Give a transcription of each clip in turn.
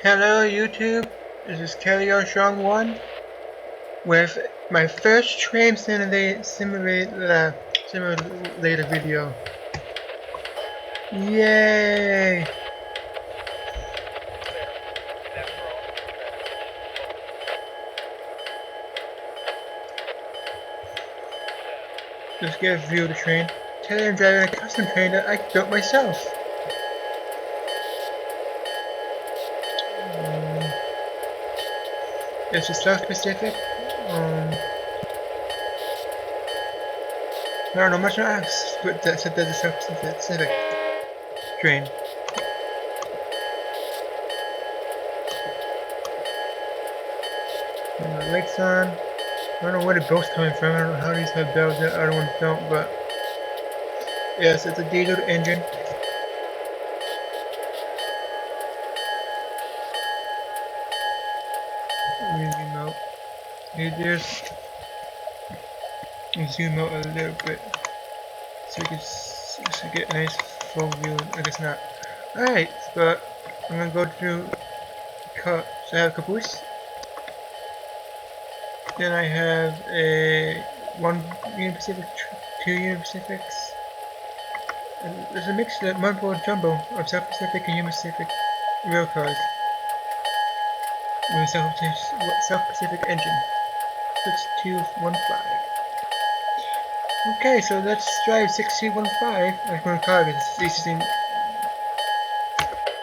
Hello YouTube, this is Kelly Strong 1 with my first train simulator video. Yay! Let's get a view of the train. Today I'm driving a custom train that I built myself. It's a South Pacific. I don't know much else, but that's a South Pacific train. And the lights on. I don't know where the belt's coming from. I don't know how these have bells that other ones don't, but yes, it's a diesel engine. Remote. Just zoom out a little bit so you get a nice full view. I guess not. Alright, but I'm gonna go through cut. So I have a caboose. Then I have a 1 Union Pacific, 2 Union Pacifics. And there's a mix of mumbo jumbo of South Pacific and Union Pacific rail cars with a South Pacific engine. 6215. Okay, so let's drive 6215. I'm going to car because it's the easiest thing.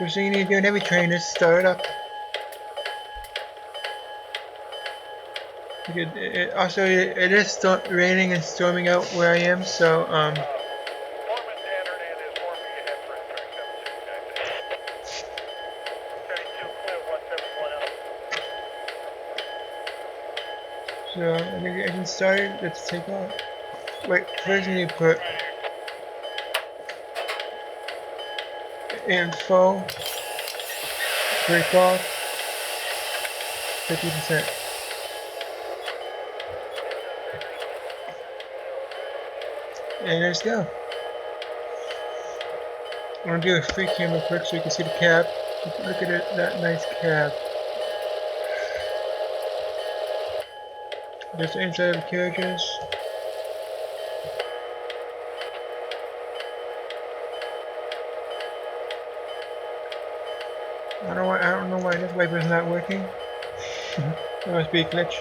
First thing you need to do in every train is start it up. Also, it is raining and storming out where I am, so so I think the engine started. Let's take off. Wait, first you need to put info, break off, 50%. And let's go. I'm gonna do a free camera quick so you can see the cab. Look at it, that nice cab. There's the inside of the carriages. I don't know why this wiper is not working. That must be a glitch.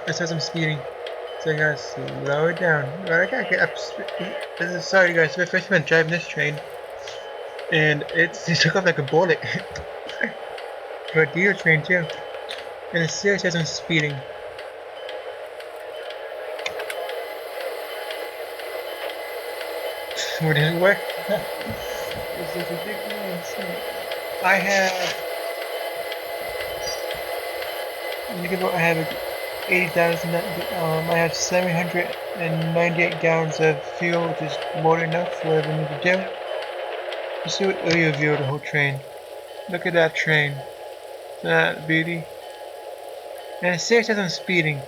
It says I'm speeding. So I gotta slow it down. But I gotta get up. Sorry guys, my first time driving this train. And it took off like a bullet. For a diesel train too. And it still says I'm speeding. What does it work? This is ridiculous. I have 80,000. I have 798 gallons of fuel, which is more than enough for whatever I need to do. Let's do an earlier view of the whole train. Look at that train. Isn't that beauty? And it says I'm speeding.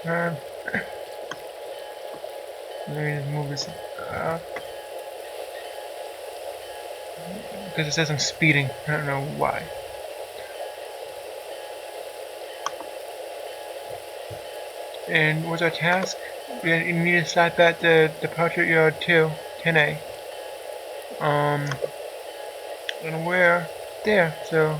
Let me just move this up. Because it says I'm speeding. I don't know why. And what's our task? You need to stop at the departure yard 2, 10A. And we're there, so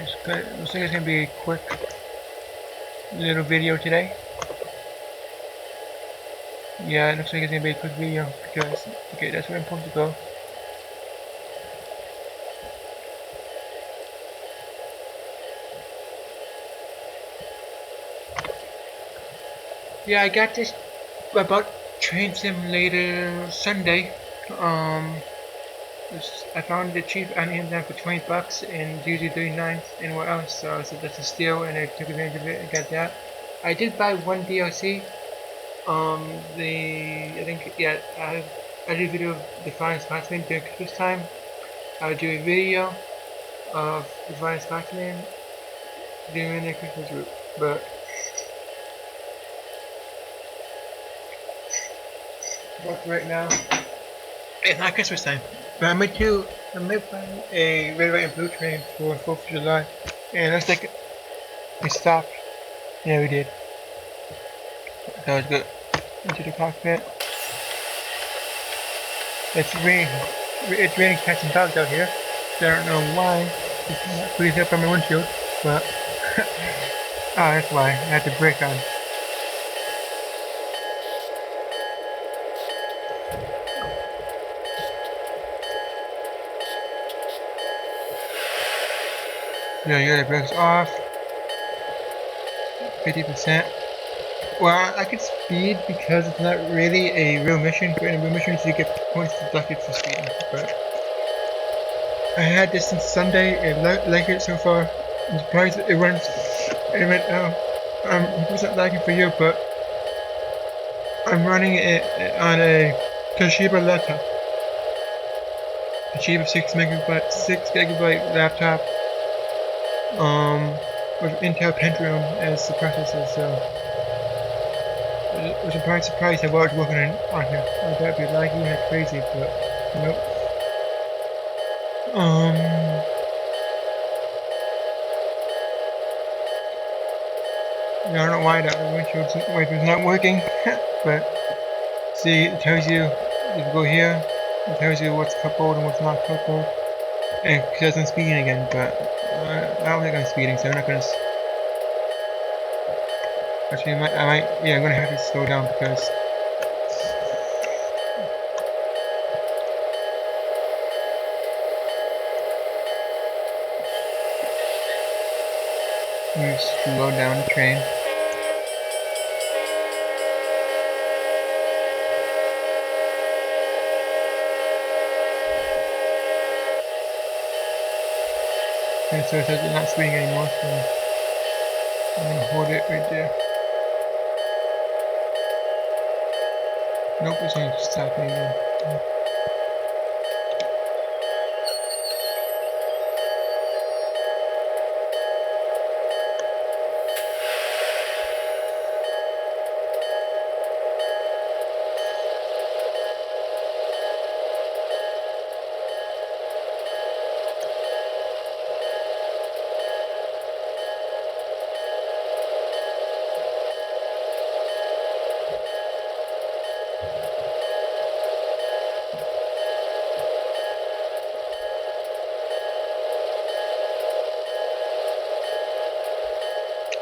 looks like it's gonna be a quick little video today. Yeah, it looks like it's gonna be a quick video because okay, that's where I'm supposed to go. Yeah, I got this about Train Simulator Sunday. I found it cheap on Amazon for 20 bucks and usually 39 anywhere else. So I said that's a steal, and I took advantage of it and got that. I did buy one DLC. I did a video of Defiant Scotsman during Christmas time. I would do a video of Defiant Scotsman doing a Christmas route, but right now it's not Christmas time. But I might find a red, white, and blue train for 4th of July. And looks like we stopped. Yeah, we did. That was good. Into the cockpit. It's raining cats and dogs out here. So I don't know why. It's not freezing up on my windshield, but that's why I had to brake on. Yeah, the brakes off. 50%. Well, I could speed because it's not really a real mission. But in a real mission, you get points deducted for speeding. But I had this since Sunday and like it so far. I'm surprised it runs. It went now. I'm 100% lagging for you, but I'm running it on a Toshiba laptop. Toshiba 6 gigabyte laptop. With Intel Pentium as the processor, so I was surprised how well it's working on here. I thought it'd be laggy like crazy, but nope. I don't know why that windshield wiper's not working, but see, it tells you, if you go here, it tells you what's coupled and what's not coupled. And it says I'm speeding again, but I don't think I'm speeding, so I'm not gonna. Actually, yeah, I'm gonna have to slow down because we slow down the train. And so it says it's not speeding anymore, so I'm gonna hold it right there. Nope, it's gonna stop me again.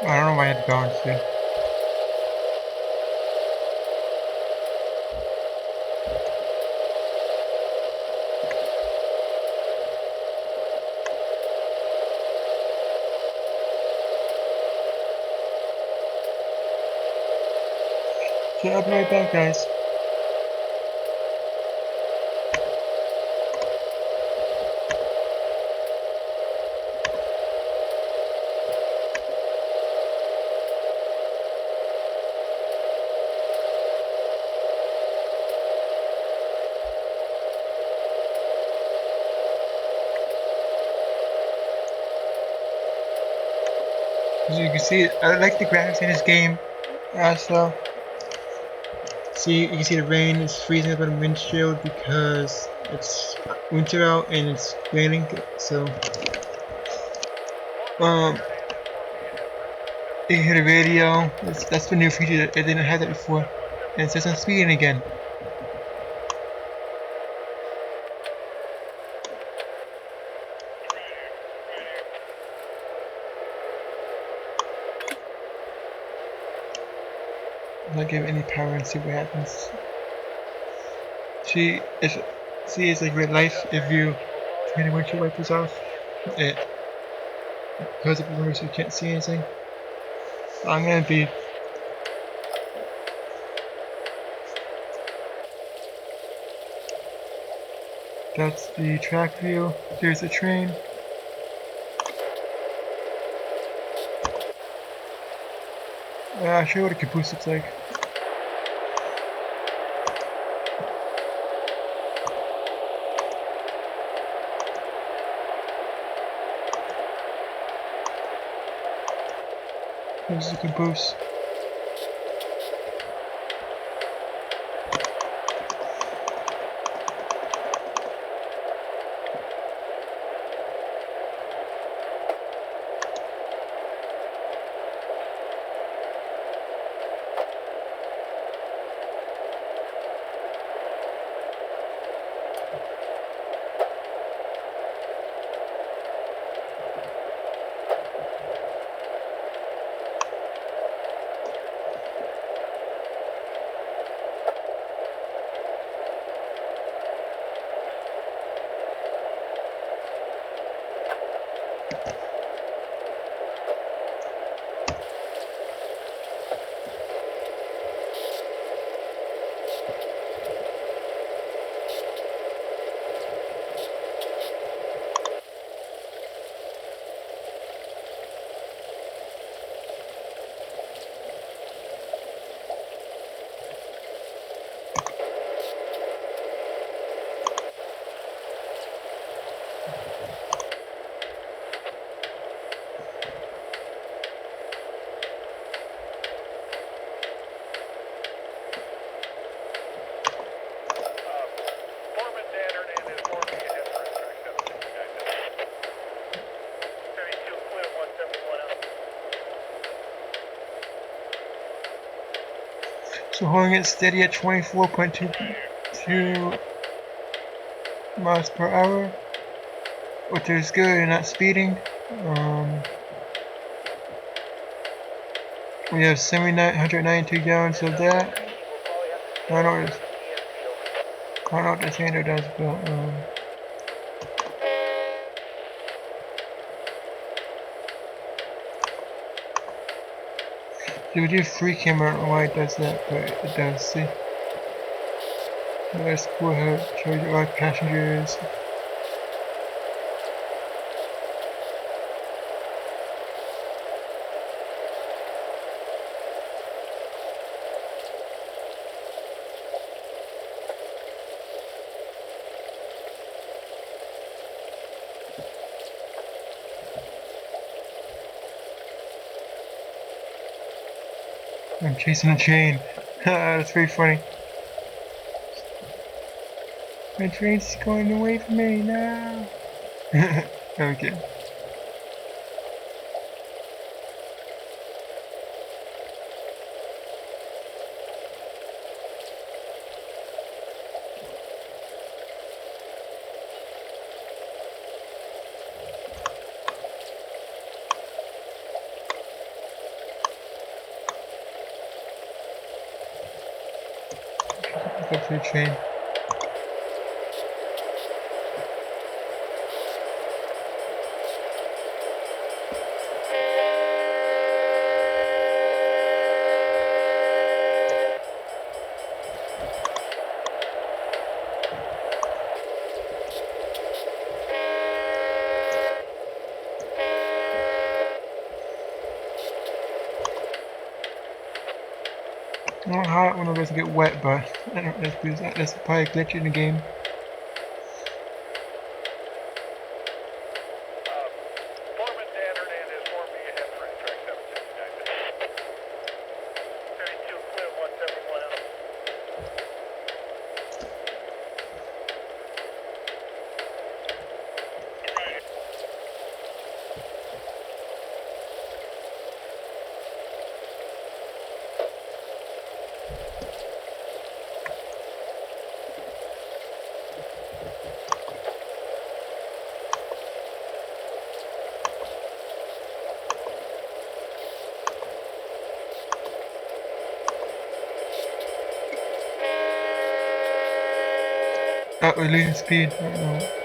I don't know why I had to balance here. So I'll be right back, guys. As you can see, I like the graphics in this game. So, see, you can see the rain is freezing up on the windshield because it's winter out and it's raining. So, you can hear the radio. That's the new feature that I didn't have that before. And it says I'm speeding again. I'm not give it any power and see what happens. It's like red light if you turn the windshield wipers off. It goes up blue so you can't see anything. I'm gonna be. That's the track view. There's the train. I'll show you what a caboose looks like. This is a good boost. So holding it steady at 24.22 miles per hour, which is good and not speeding. We have 792 gallons of that. I don't know what the sander does, but if we do free camera, I don't know why it does that, but it does. See, that's cool how it shows you what passengers. I'm chasing a chain. That's pretty funny. My train's going away from me now. Okay. Go to the train. I don't know how one of those get wet, but I don't know, that's probably a glitch in the game. We're losing speed right now.